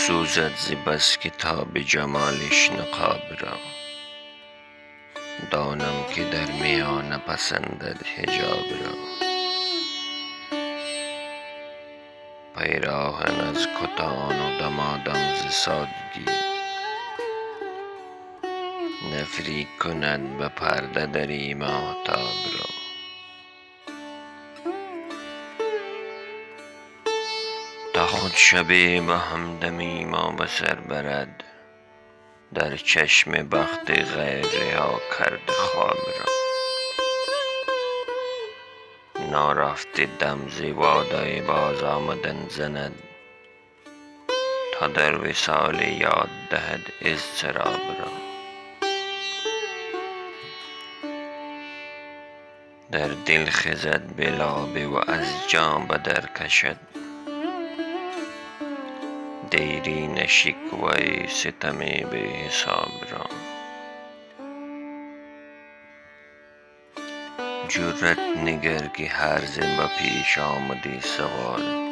سوزد ز بس که تاب جمالش نقاب را. دانم که در میانه پسندد حجاب را. پیراهن از کتان و دمادم ز سادگی، نفری کند به پرده دری ماهتاب را. تا خود شب به همدمی ما به سر برد، در چشم بخت غیر رها کرده خواب را. نارفته دم ز وعده باز آمدن زند، تا در وصال یاد دهد اضطراب را. در دل خزد به لابه و از جام به در کشد، دیرینه شکوه ستم بی حساب را. جرأت نگر که هرزه به پیش آمده سوال،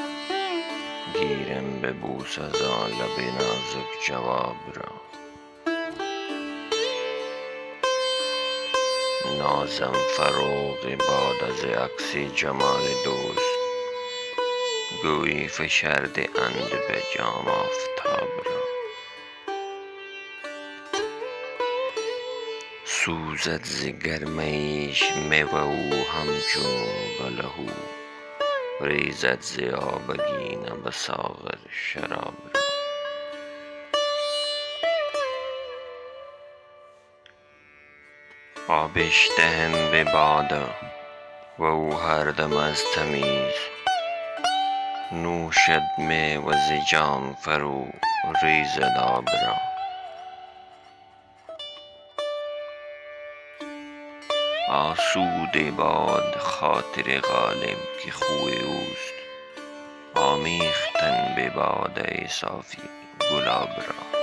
گیرم به بوس از آن لب نازک جواب را. نازم فروغ باد از عکس جمال دوست، گویی فشرده اند به جام آفتاب را. سوزد ز گرمیش می و او همچون به لهو، ریزد ز آبگینه به ساغر شراب را. آبش دهم به باده و او هر دم از تمیز، نوشد می و ز جام فرو ریزد آب را. آسوده باد خاطر غالب که خوی اوست، آمیختن به باده صافی گلاب را.